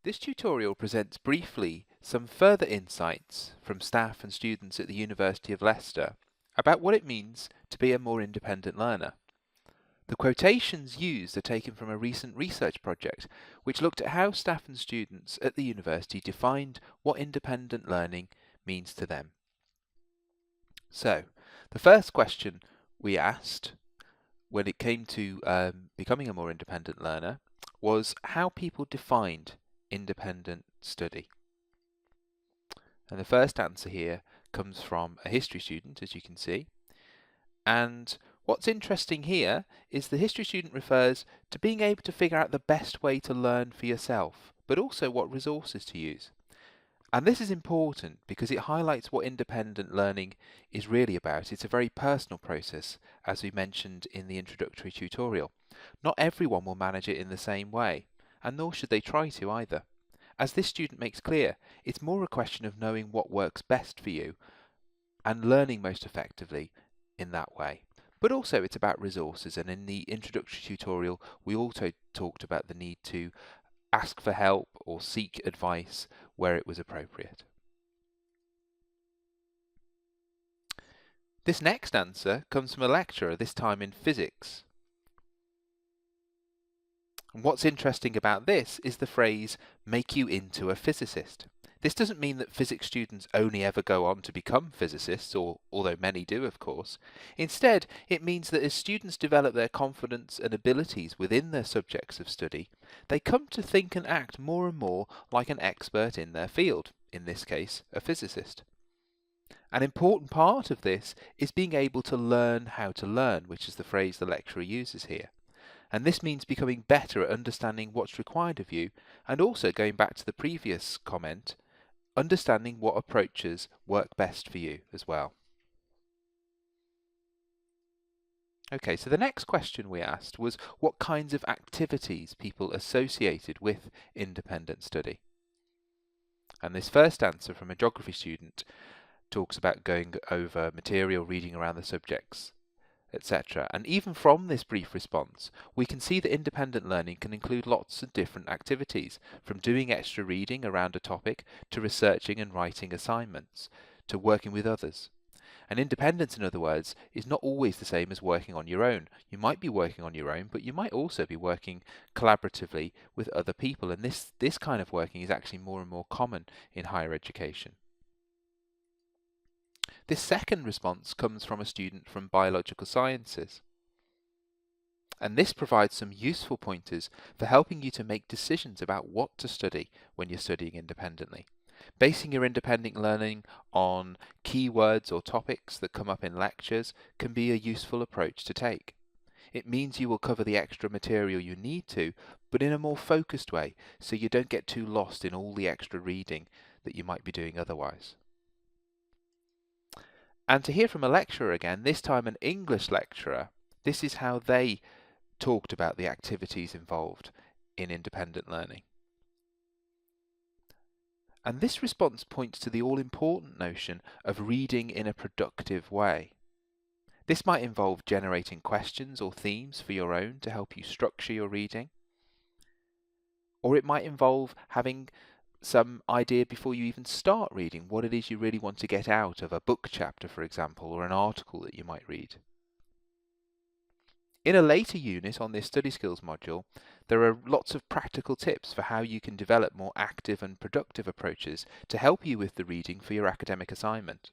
This tutorial presents briefly some further insights from staff and students at the University of Leicester about what it means to be a more independent learner. The quotations used are taken from a recent research project which looked at how staff and students at the university defined what independent learning means to them. So, the first question we asked when it came to becoming a more independent learner was how people defined independent study. And the first answer here comes from a history student, as you can see. And what's interesting here is the history student refers to being able to figure out the best way to learn for yourself, but also what resources to use. And this is important because it highlights what independent learning is really about. It's a very personal process, as we mentioned in the introductory tutorial. Not everyone will manage it in the same way, and nor should they try to either. As this student makes clear, it's more a question of knowing what works best for you and learning most effectively in that way. But also it's about resources, and in the introductory tutorial we also talked about the need to ask for help or seek advice where it was appropriate. This next answer comes from a lecturer, this time in physics. And what's interesting about this is the phrase, make you into a physicist. This doesn't mean that physics students only ever go on to become physicists, although many do, of course. Instead, it means that as students develop their confidence and abilities within their subjects of study, they come to think and act more and more like an expert in their field, in this case, a physicist. An important part of this is being able to learn how to learn, which is the phrase the lecturer uses here. And this means becoming better at understanding what's required of you, and also, going back to the previous comment, understanding what approaches work best for you as well. Okay, so the next question we asked was what kinds of activities people associated with independent study. And this first answer from a geography student talks about going over material, reading around the subjects, etc. And even from this brief response, we can see that independent learning can include lots of different activities, from doing extra reading around a topic, to researching and writing assignments, to working with others. And independence, in other words, is not always the same as working on your own. You might be working on your own, but you might also be working collaboratively with other people, and this kind of working is actually more and more common in higher education. This second response comes from a student from biological sciences. And this provides some useful pointers for helping you to make decisions about what to study when you're studying independently. Basing your independent learning on keywords or topics that come up in lectures can be a useful approach to take. It means you will cover the extra material you need to, but in a more focused way, so you don't get too lost in all the extra reading that you might be doing otherwise. And to hear from a lecturer again, this time an English lecturer, this is how they talked about the activities involved in independent learning. And this response points to the all-important notion of reading in a productive way. This might involve generating questions or themes for your own to help you structure your reading. Or it might involve having some idea before you even start reading what it is you really want to get out of a book chapter, for example, or an article that you might read. In a later unit on this study skills module, there are lots of practical tips for how you can develop more active and productive approaches to help you with the reading for your academic assignment.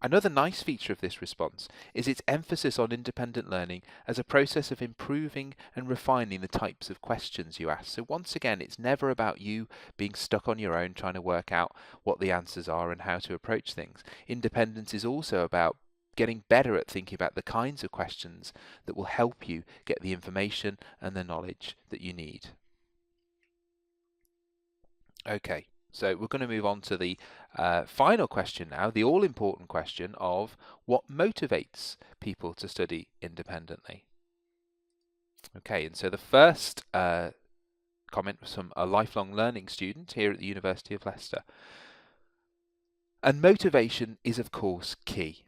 Another nice feature of this response is its emphasis on independent learning as a process of improving and refining the types of questions you ask. So once again, it's never about you being stuck on your own trying to work out what the answers are and how to approach things. Independence is also about getting better at thinking about the kinds of questions that will help you get the information and the knowledge that you need. Okay, so we're going to move on to the final question now, the all-important question of what motivates people to study independently. Okay, and so the first comment was from a lifelong learning student here at the University of Leicester. And motivation is, of course, key.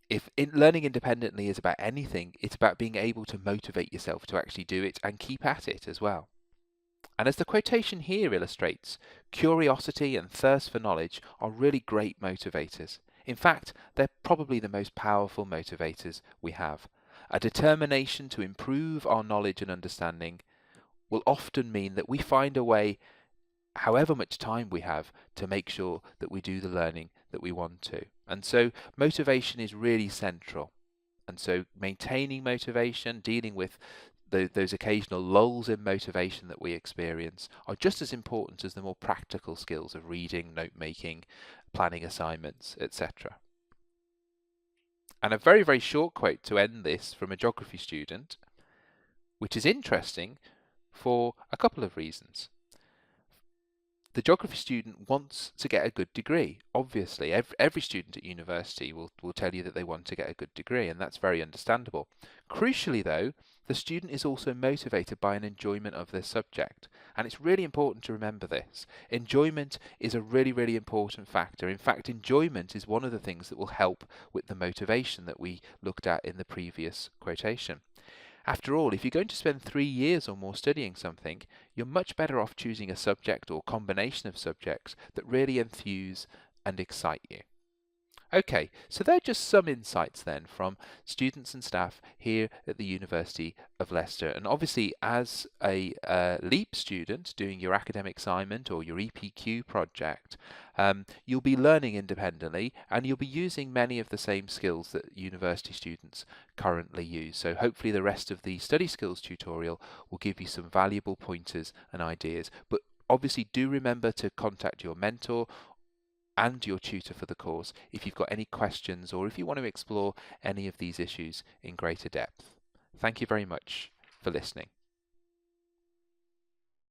If learning independently is about anything, it's about being able to motivate yourself to actually do it and keep at it as well. And as the quotation here illustrates, curiosity and thirst for knowledge are really great motivators. In fact, they're probably the most powerful motivators we have. A determination to improve our knowledge and understanding will often mean that we find a way, however much time we have, to make sure that we do the learning that we want to. And so motivation is really central. And so maintaining motivation, dealing with those occasional lulls in motivation that we experience are just as important as the more practical skills of reading, note making, planning assignments, etc. And a very, very short quote to end this from a geography student, which is interesting for a couple of reasons. The geography student wants to get a good degree. Obviously, every student at university will tell you that they want to get a good degree, and that's very understandable. Crucially, though, the student is also motivated by an enjoyment of their subject, and it's really important to remember this. Enjoyment is a really, really important factor. In fact, enjoyment is one of the things that will help with the motivation that we looked at in the previous quotation. After all, if you're going to spend 3 years or more studying something, you're much better off choosing a subject or combination of subjects that really enthuse and excite you. Okay, so they're just some insights then from students and staff here at the University of Leicester. And obviously, as a LEAP student doing your academic assignment or your EPQ project, you'll be learning independently and you'll be using many of the same skills that university students currently use. So hopefully the rest of the study skills tutorial will give you some valuable pointers and ideas. But obviously do remember to contact your mentor and your tutor for the course if you've got any questions or if you want to explore any of these issues in greater depth. Thank you very much for listening.